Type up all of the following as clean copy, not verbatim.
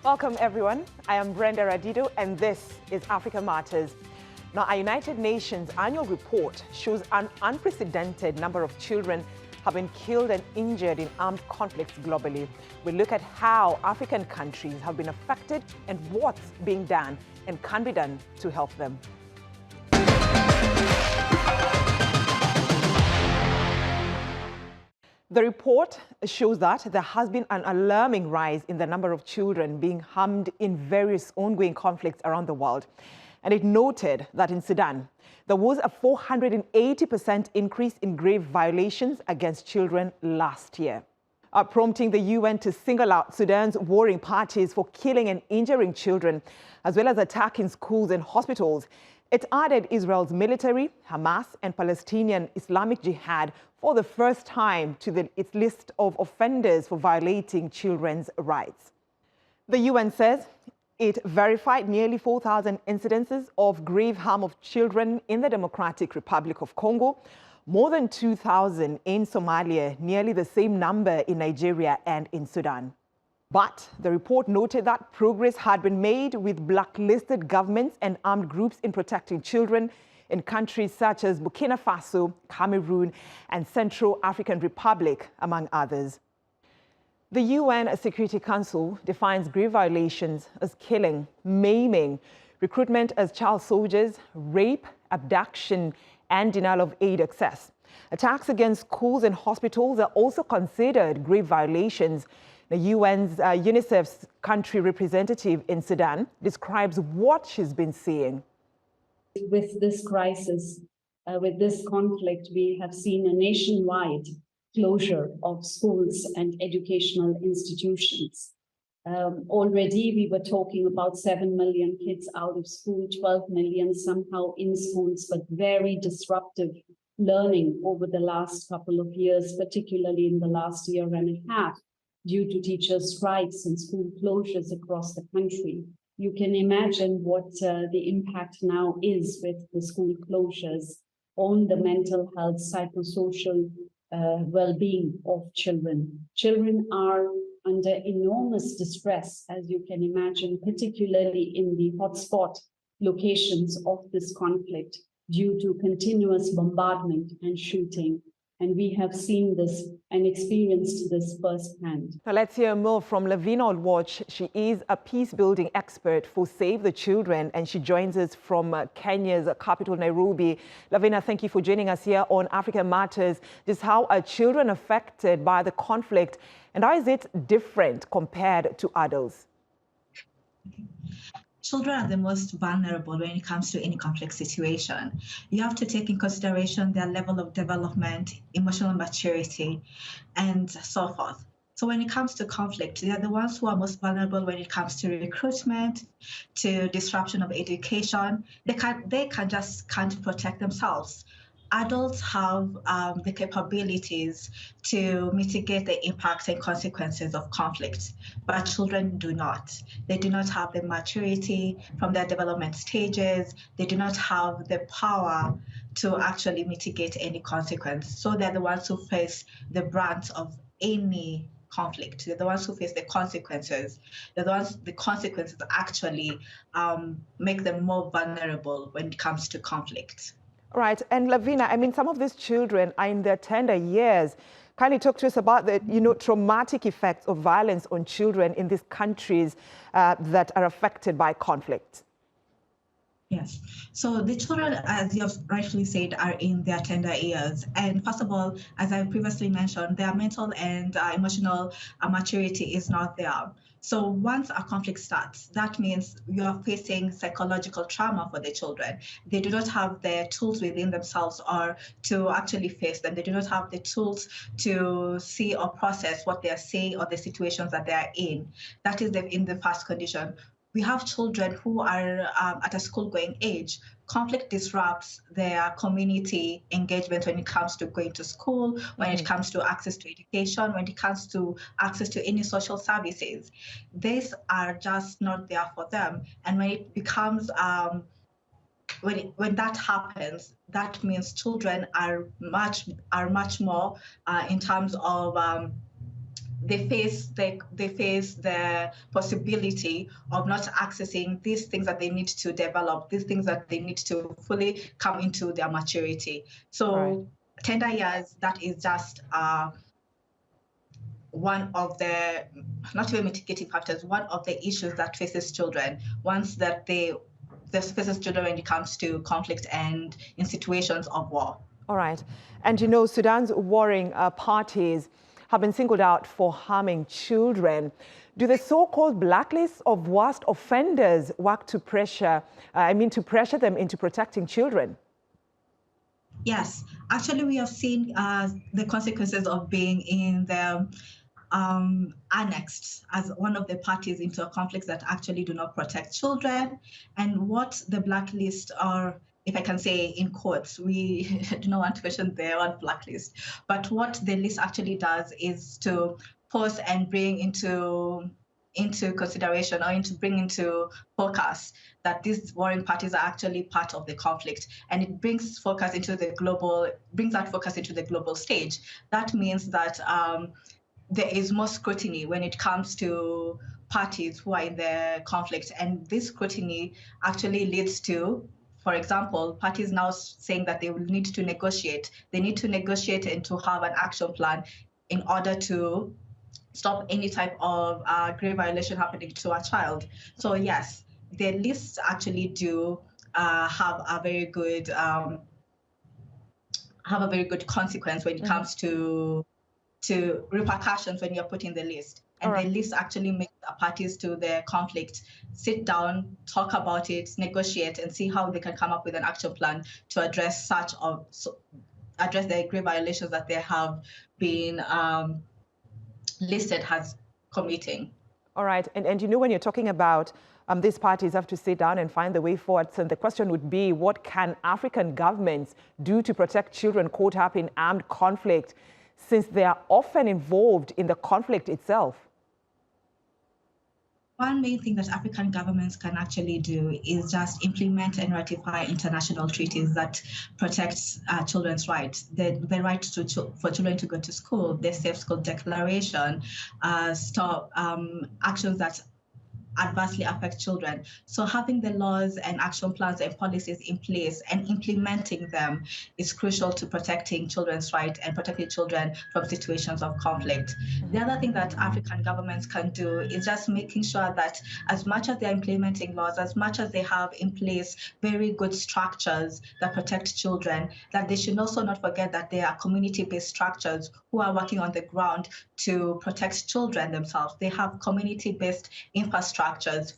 Welcome, everyone. I am Brenda Radido, and this is Africa Matters. Now, a United Nations annual report shows an unprecedented number of children have been killed and injured in armed conflicts globally. We look at how African countries have been affected and what's being done and can be done to help them. The report shows that there has been an alarming rise in the number of children being harmed in various ongoing conflicts around the world. And it noted that in Sudan, there was a 480% increase in grave violations against children last year, prompting the UN to single out Sudan's warring parties for killing and injuring children, as well as attacking schools and hospitals. It added Israel's military, Hamas, and Palestinian Islamic Jihad for the first time to its list of offenders for violating children's rights. The UN says it verified nearly 4,000 incidences of grave harm of children in the Democratic Republic of Congo, more than 2,000 in Somalia, nearly the same number in Nigeria and in Sudan. But the report noted that progress had been made with blacklisted governments and armed groups in protecting children in countries such as Burkina Faso, Cameroon, and Central African Republic, among others. The UN Security Council defines grave violations as killing, maiming, recruitment as child soldiers, rape, abduction, and denial of aid access. Attacks against schools and hospitals are also considered grave violations. The UN's UNICEF's country representative in Sudan describes what she's been seeing. With this crisis, with this conflict, we have seen a nationwide closure of schools and educational institutions. Already we were talking about 7 million kids out of school, 12 million somehow in schools, but very disruptive learning over the last couple of years, particularly in the last year and a half, due to teacher strikes and school closures across the country. You can imagine what the impact now is with the school closures on the mental health, psychosocial well-being of children. Children are under enormous distress, as you can imagine, particularly in the hotspot locations of this conflict due to continuous bombardment and shooting. And we have seen this and experienced this firsthand. Now let's hear more from Lavina Olwatch. She is a peace-building expert for Save the Children, and she joins us from Kenya's capital, Nairobi. Lavina, thank you for joining us here on Africa Matters. Just how are children affected by the conflict, and how is it different compared to adults? Children are the most vulnerable when it comes to any complex situation. You have to take in consideration their level of development, emotional maturity, and so forth. So when it comes to conflict, they are the ones who are most vulnerable when it comes to recruitment, to disruption of education. They can't protect themselves. Adults have the capabilities to mitigate the impacts and consequences of conflict, but children do not. They do not have the maturity from their development stages. They do not have the power to actually mitigate any consequence. So they're the ones who face the brunt of any conflict. They're the ones who face the consequences. The consequences actually make them more vulnerable when it comes to conflict. Right. And Lavina, I mean, some of these children are in their tender years. Can you talk to us about the, traumatic effects of violence on children in these countries that are affected by conflict? Yes. So the children, as you have rightfully said, are in their tender years. And first of all, as I previously mentioned, their mental and emotional maturity is not there. So once a conflict starts, that means you are facing psychological trauma for the children. They do not have the tools within themselves or to actually face them. They do not have the tools to see or process what they are saying or the situations that they are in. That is in the first condition. We have children who are at a school-going age. Conflict disrupts their community engagement when it comes to going to school, when it comes to access to education, when it comes to access to any social services. These are just not there for them. And when it becomes, when that happens, that means children are much more in terms of they face the possibility of not accessing these things that they need to develop, these things that they need to fully come into their maturity. So tender years, that is just one of the, not even mitigating factors, one of the issues that faces children once that this faces children when it comes to conflict and in situations of war. All right. And you know, Sudan's warring parties have been singled out for harming children. Do the so-called blacklists of worst offenders work to pressure them into protecting children? Yes, actually, we have seen the consequences of being in the annexed as one of the parties into a conflict that actually do not protect children. And what the blacklist are, if I can say in quotes, we do not want to mention the word blacklist, but what the list actually does is to pose and bring into consideration or bring into focus that these warring parties are actually part of the conflict, and it brings that focus into the global stage. That means that there is more scrutiny when it comes to parties who are in the conflict, and this scrutiny actually leads to, for example, parties now saying that they will need to negotiate. They need to negotiate and to have an action plan in order to stop any type of grave violation happening to a child. So yes, the lists actually do have a very good consequence when it comes to repercussions when you're put in the list. And the list actually makes the parties to the conflict sit down, talk about it, negotiate, and see how they can come up with an action plan to address address the grave violations that they have been listed as committing. All right. And you know, when you're talking about these parties have to sit down and find the way forward. So the question would be, what can African governments do to protect children caught up in armed conflict, since they are often involved in the conflict itself? One main thing that African governments can actually do is just implement and ratify international treaties that protect children's rights. The right for children to go to school, the Safe School Declaration, stop actions that adversely affect children. So having the laws and action plans and policies in place and implementing them is crucial to protecting children's rights and protecting children from situations of conflict. The other thing that African governments can do is just making sure that as much as they're implementing laws, as much as they have in place very good structures that protect children, that they should also not forget that there are community-based structures who are working on the ground to protect children themselves. They have community-based infrastructures,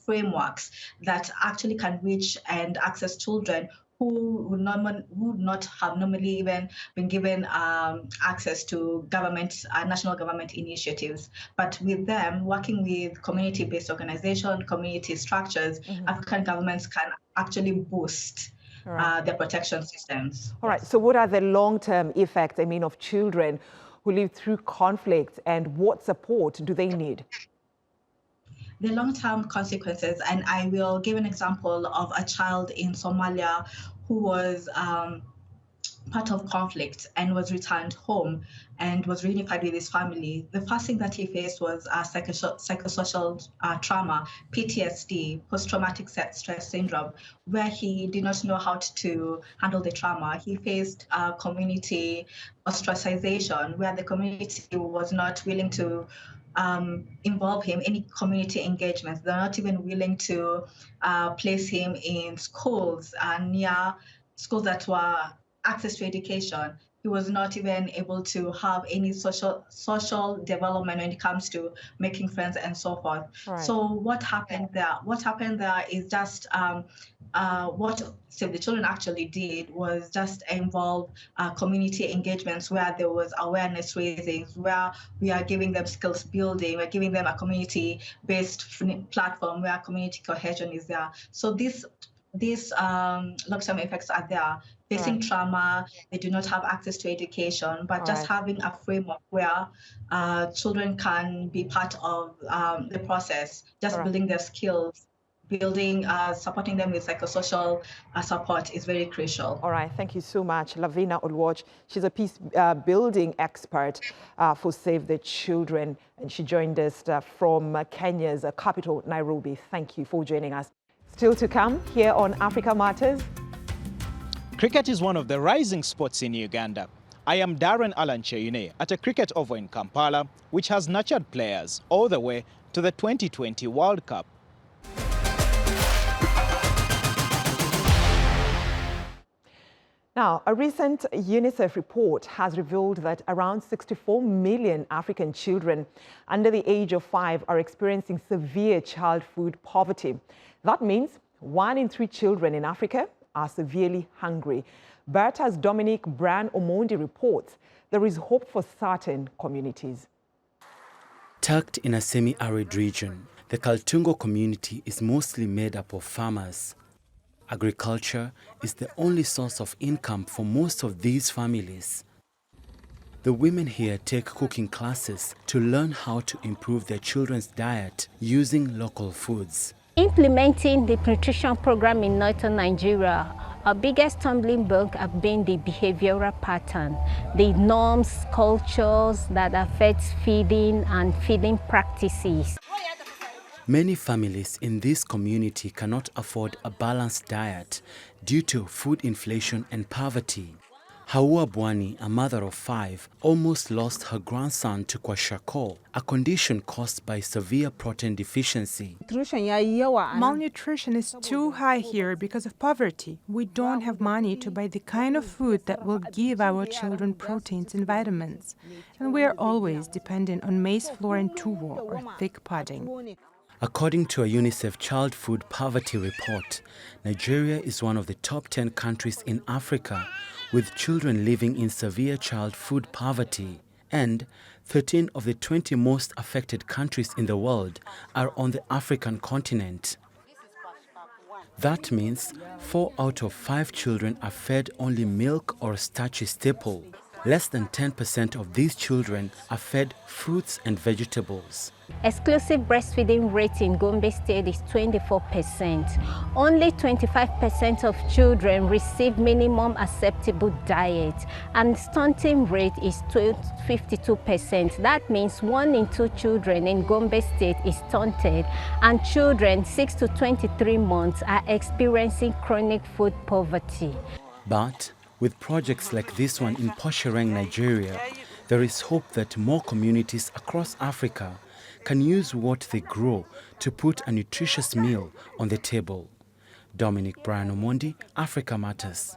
frameworks that actually can reach and access children who would not have normally even been given access to national government initiatives. But with them, working with community-based organizations, community structures, African governments can actually boost their protection systems. All right. So what are the long-term effects, of children who live through conflict, and what support do they need? The long-term consequences, and I will give an example of a child in Somalia who was part of conflict and was returned home and was reunified with his family. The first thing that he faced was psychosocial trauma, PTSD, post-traumatic stress syndrome, where he did not know how to handle the trauma. He faced community ostracization, where the community was not willing to involve him in any community engagements. They're not even willing to place him in schools, near schools that were access to education. He was not even able to have any social development when it comes to making friends and so forth. Right. So what happened there? What happened there is just what Save the Children actually did was just involve community engagements where there was awareness raising, where we are giving them skills building, we're giving them a community-based platform where community cohesion is there. So these long-term effects are there. Facing trauma, they do not have access to education, but just having a framework where children can be part of the process, just building their skills, building, supporting them with psychosocial support is very crucial. All right, thank you so much, Lavina Olwach. She's a peace building expert for Save the Children, and she joined us from Kenya's capital, Nairobi. Thank you for joining us. Still to come here on Africa Matters. Cricket is one of the rising sports in Uganda. I am Darren Alan Cheyune at a cricket oval in Kampala, which has nurtured players all the way to the 2020 World Cup. Now, a recent UNICEF report has revealed that around 64 million African children under the age of 5 are experiencing severe child food poverty. That means 1 in 3 children in Africa are severely hungry. But as Dominique Bran-Omondi reports, there is hope for certain communities. Tucked in a semi-arid region, the Kaltungo community is mostly made up of farmers. Agriculture is the only source of income for most of these families. The women here take cooking classes to learn how to improve their children's diet using local foods. Implementing the nutrition program in northern Nigeria, our biggest stumbling block have been the behavioral pattern, the norms, cultures that affect feeding and feeding practices. Many families in this community cannot afford a balanced diet due to food inflation and poverty. Hawa Bwani, a mother of 5, almost lost her grandson to kwashiorkor, a condition caused by severe protein deficiency. Malnutrition is too high here because of poverty. We don't have money to buy the kind of food that will give our children proteins and vitamins. And we are always dependent on maize flour and tuwo, or thick pudding. According to a UNICEF Child Food Poverty report, Nigeria is one of the top 10 countries in Africa with children living in severe child food poverty, and 13 of the 20 most affected countries in the world are on the African continent. That means 4 out of 5 children are fed only milk or starchy staple. Less than 10% of these children are fed fruits and vegetables. Exclusive breastfeeding rate in Gombe State is 24%. Only 25% of children receive minimum acceptable diet, and stunting rate is 52%. That means 1 in 2 children in Gombe State is stunted, and children 6 to 23 months are experiencing chronic food poverty. But with projects like this one in Poshereng, Nigeria, there is hope that more communities across Africa can use what they grow to put a nutritious meal on the table. Dominique Bran-Omondi, Africa Matters.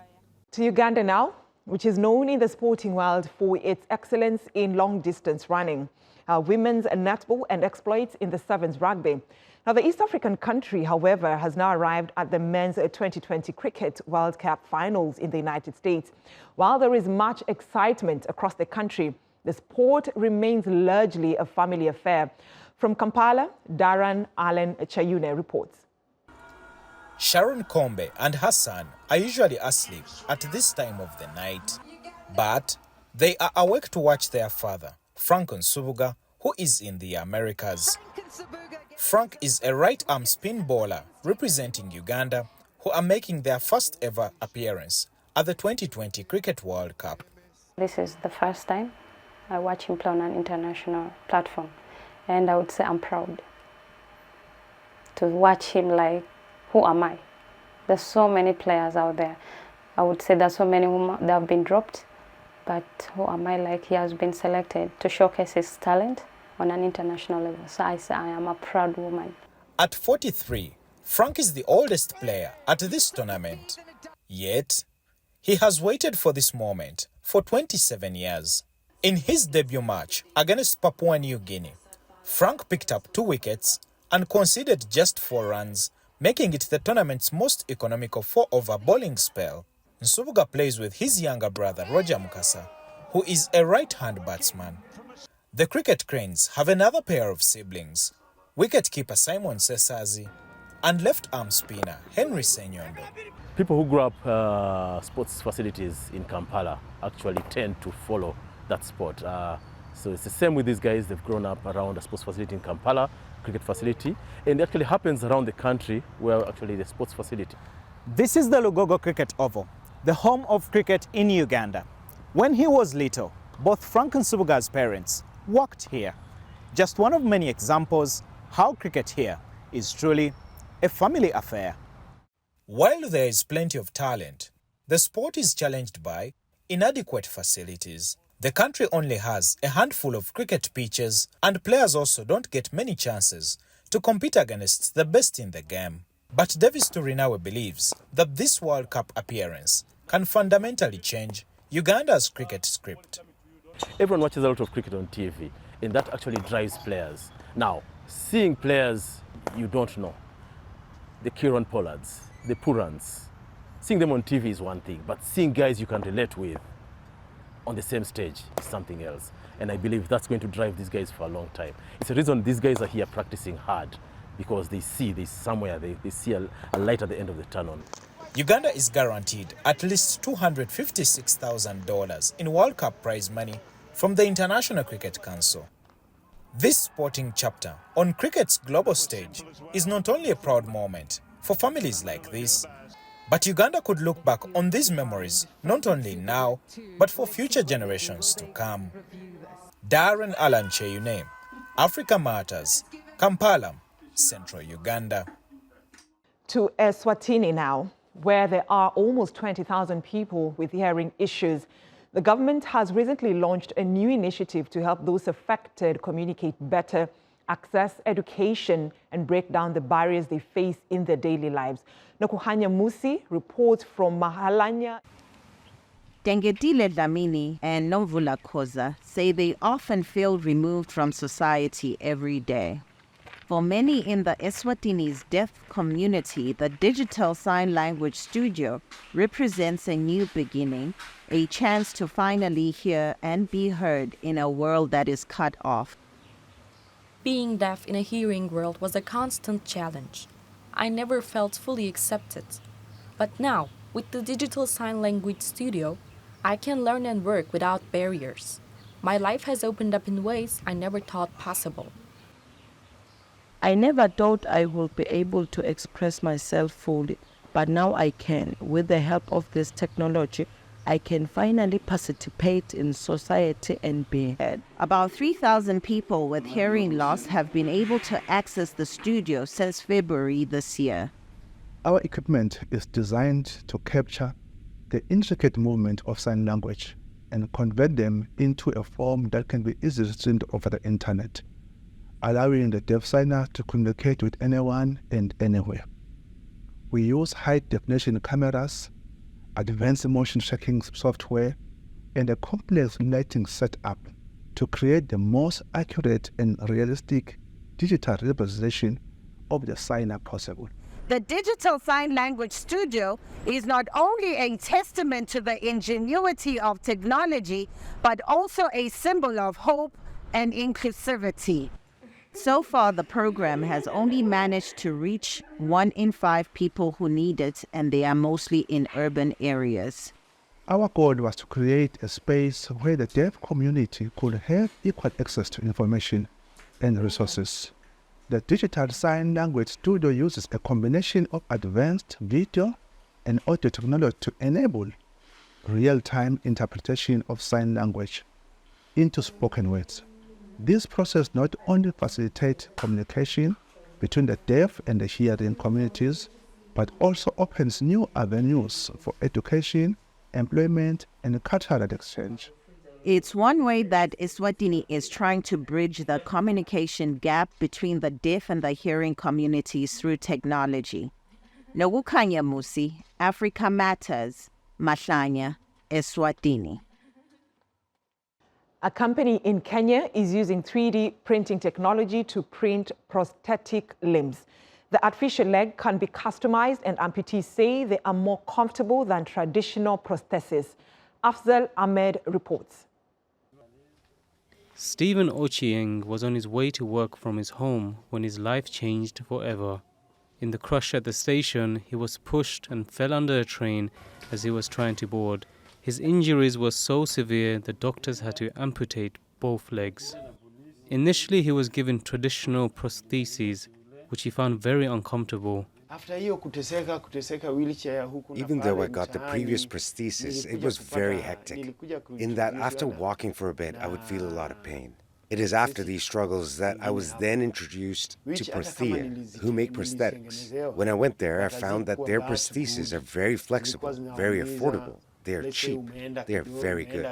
To Uganda now, which is known in the sporting world for its excellence in long-distance running, women's netball and exploits in the sevens rugby. Now, the East African country, however, has now arrived at the men's 2020 Cricket World Cup finals in the United States. While there is much excitement across the country, the sport remains largely a family affair. From Kampala, Darren Allen Chayune reports. Sharon Kombe and Hassan are usually asleep at this time of the night, but they are awake to watch their father, Frank Nsubuga, who is in the Americas. Frank is a right-arm spin bowler representing Uganda, who are making their first ever appearance at the 2020 Cricket World Cup. This is the first time I watch him play on an international platform, and I would say I'm proud to watch him. Like, who am I? There's so many players out there. I would say there's so many that have been dropped, but who am I? Like, he has been selected to showcase his talent on an international level. So I say I am a proud woman. At 43, Frank is the oldest player at this tournament. Yet, he has waited for this moment for 27 years. In his debut match against Papua New Guinea, Frank picked up 2 wickets and conceded just 4 runs, making it the tournament's most economical 4-over bowling spell. Nsubuga plays with his younger brother Roger Mukasa, who is a right-hand batsman. The Cricket Cranes have another pair of siblings, wicketkeeper Simon Sesazi and left-arm spinner Henry Senyondo. People who grow up sports facilities in Kampala actually tend to follow that sport. So it's the same with these guys. They've grown up around a sports facility in Kampala, cricket facility, and it actually happens around the country where actually the sports facility. This is the Lugogo Cricket Oval, the home of cricket in Uganda. When he was little, both Frank and Subuga's parents worked here. Just one of many examples how cricket here is truly a family affair. While there is plenty of talent, the sport is challenged by inadequate facilities. The country only has a handful of cricket pitches, and players also don't get many chances to compete against the best in the game. But Davis Turinawe believes that this World Cup appearance can fundamentally change Uganda's cricket script. Everyone watches a lot of cricket on TV, and that actually drives players. Now, seeing players you don't know, the Kieran Pollards, the Purans, seeing them on TV is one thing, but seeing guys you can relate with on the same stage is something else. And I believe that's going to drive these guys for a long time. It's the reason these guys are here practicing hard, because they see this somewhere, they see a light at the end of the tunnel. Uganda is guaranteed at least $256,000 in World Cup prize money from the International Cricket Council. This sporting chapter on cricket's global stage is not only a proud moment for families like this, but Uganda could look back on these memories not only now, but for future generations to come. Darren Alan Cheyune, Africa Matters, Kampala, Central Uganda. To Eswatini now, where there are almost 20,000 people with hearing issues. The government has recently launched a new initiative to help those affected communicate better, access education, and break down the barriers they face in their daily lives. Nokuhanya Musi reports from Mahalanya. Dengedile Dlamini and Nomvula Koza say they often feel removed from society every day. For many in the Eswatini's deaf community, the Digital Sign Language Studio represents a new beginning, a chance to finally hear and be heard in a world that is cut off. Being deaf in a hearing world was a constant challenge. I never felt fully accepted. But now, with the Digital Sign Language Studio, I can learn and work without barriers. My life has opened up in ways I never thought possible. I never thought I would be able to express myself fully, but now I can. With the help of this technology, I can finally participate in society and be heard. About 3,000 people with hearing loss have been able to access the studio since February this year. Our equipment is designed to capture the intricate movement of sign language and convert them into a form that can be easily streamed over the internet, allowing the deaf signer to communicate with anyone and anywhere. We use high-definition cameras, advanced motion tracking software, and a complex lighting setup to create the most accurate and realistic digital representation of the signer possible. The Digital Sign Language Studio is not only a testament to the ingenuity of technology, but also a symbol of hope and inclusivity. So far, the program has only managed to reach 1 in 5 people who need it, and they are mostly in urban areas. Our goal was to create a space where the deaf community could have equal access to information and resources. The Digital Sign Language Studio uses a combination of advanced video and audio technology to enable real-time interpretation of sign language into spoken words. This process not only facilitates communication between the deaf and the hearing communities, but also opens new avenues for education, employment, and cultural exchange. It's one way that Eswatini is trying to bridge the communication gap between the deaf and the hearing communities through technology. Nogukanya Musi, Africa Matters, Mahlanya, Eswatini. A company in Kenya is using 3D printing technology to print prosthetic limbs. The artificial leg can be customized, and amputees say they are more comfortable than traditional prostheses. Afzal Ahmed reports. Stephen Ochieng was on his way to work from his home when his life changed forever. In the crush at the station, he was pushed and fell under a train as he was trying to board. His injuries were so severe the doctors had to amputate both legs. Initially, he was given traditional prostheses, which he found very uncomfortable. Even though I got the previous prosthesis, it was very hectic. In that after walking for a bit, I would feel a lot of pain. It is after these struggles that I was then introduced to Prothea, who make prosthetics. When I went there, I found that their prostheses are very flexible, very affordable. They are cheap. They are very good.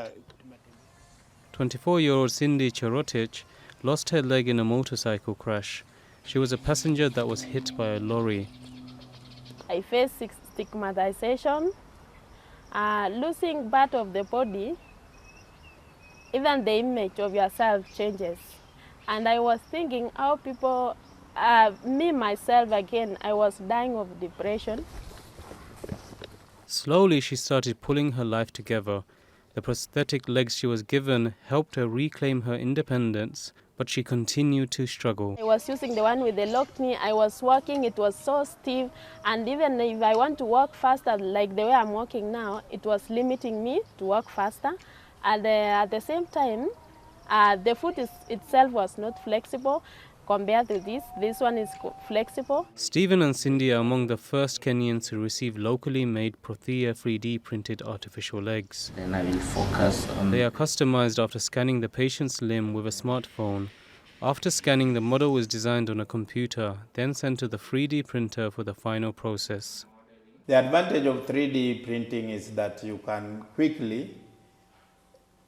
24-year-old Cindy Chorotic lost her leg in a motorcycle crash. She was a passenger that was hit by a lorry. I face stigmatization, losing part of the body. Even the image of yourself changes. And I was thinking how people, me myself again, I was dying of depression. Slowly she started pulling her life together. The prosthetic legs she was given helped her reclaim her independence, but she continued to struggle. I was using the one with the locked knee. I was walking, it was so stiff, and even if I want to walk faster, like the way I'm walking now, it was limiting me to walk faster. And at the same time, the foot itself was not flexible compared to this. This one is flexible. Stephen and Cindy are among the first Kenyans to receive locally made Prothea 3D printed artificial legs. Then I will focus on... They are customized after scanning the patient's limb with a smartphone. After scanning, the model is designed on a computer, then sent to the 3D printer for the final process. The advantage of 3D printing is that you can quickly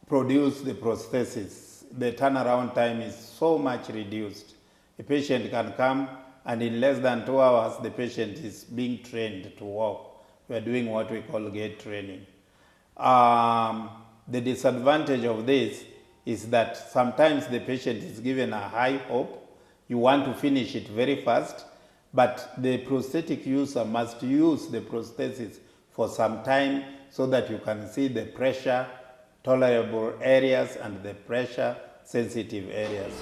produce the prosthesis. The turnaround time is so much reduced. A patient can come and in less than 2 hours the patient is being trained to walk. We are doing what we call gait training. The disadvantage of this is that sometimes the patient is given a high hope. You want to finish it very fast, but the prosthetic user must use the prosthesis for some time so that you can see the pressure tolerable areas and the pressure sensitive areas.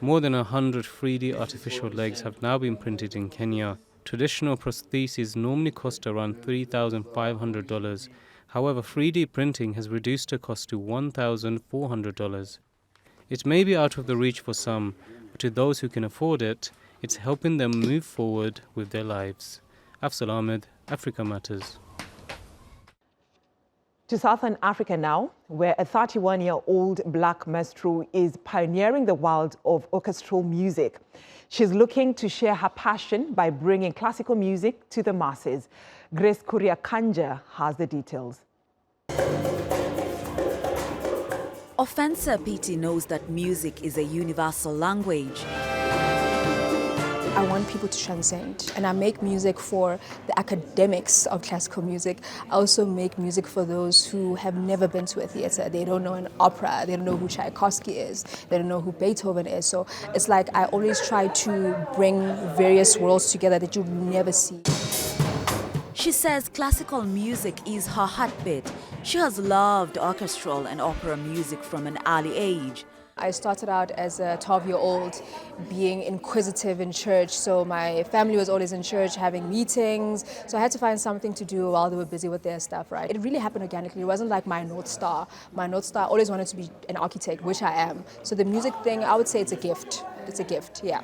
More than 100 3D artificial legs have now been printed in Kenya. Traditional prostheses normally cost around $3,500. However, 3D printing has reduced the cost to $1,400. It may be out of the reach for some, but to those who can afford it, it's helping them move forward with their lives. Afzal Ahmed, Africa Matters. To Southern Africa now, where a 31-year-old black minstrel is pioneering the world of orchestral music. She's looking to share her passion by bringing classical music to the masses. Grace Kuria Kanja has the details. Ofensa Piti knows that music is a universal language. I want people to transcend, and I make music for the academics of classical music. I also make music for those who have never been to a theater. They don't know an opera, they don't know who Tchaikovsky is, they don't know who Beethoven is. So it's like I always try to bring various worlds together that you'll never see. She says classical music is her heartbeat. She has loved orchestral and opera music from an early age. I started out as a 12-year-old being inquisitive in church, so my family was always in church having meetings, so I had to find something to do while they were busy with their stuff, right? It really happened organically. It wasn't like my North Star. My North Star always wanted to be an architect, which I am. So the music thing, I would say it's a gift. It's a gift, yeah.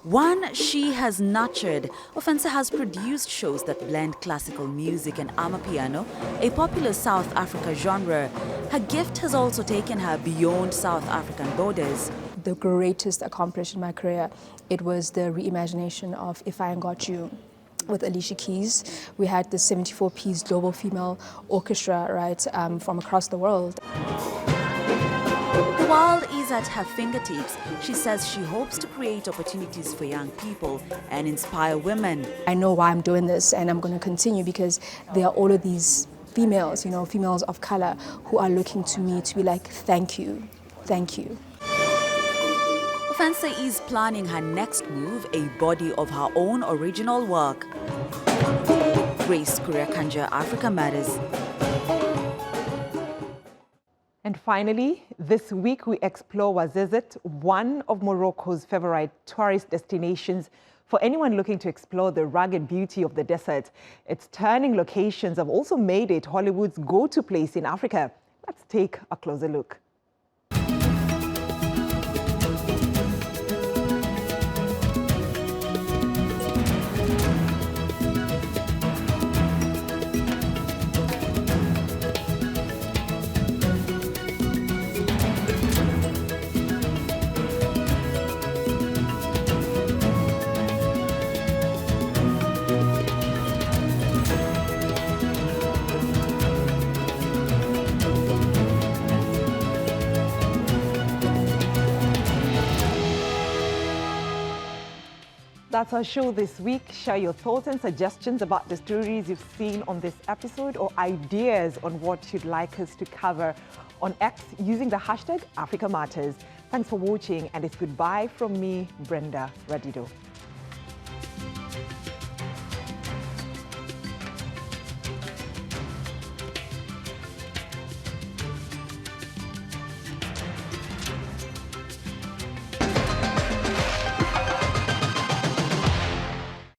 One she has nurtured, Ofensa has produced shows that blend classical music and amapiano, a popular South Africa genre. Her gift has also taken her beyond South African borders. The greatest accomplishment in my career, it was the reimagination of If I Ain't Got You with Alicia Keys. We had the 74-piece global female orchestra, right, from across the world. The world is at her fingertips. She says she hopes to create opportunities for young people and inspire women. I know why I'm doing this, and I'm going to continue because there are all of these females, females of color who are looking to me to be like, thank you, thank you. Ofensa is planning her next move, a body of her own original work. Grace Kuria Kanja, Africa Matters. And finally, this week we explore Ouarzazate, one of Morocco's favorite tourist destinations for anyone looking to explore the rugged beauty of the desert. Its stunning locations have also made it Hollywood's go-to place in Africa. Let's take a closer look. That's our show this week. Share your thoughts and suggestions about the stories you've seen on this episode or ideas on what you'd like us to cover on X using the hashtag Africa Matters. Thanks for watching, and it's goodbye from me, Brenda Radido.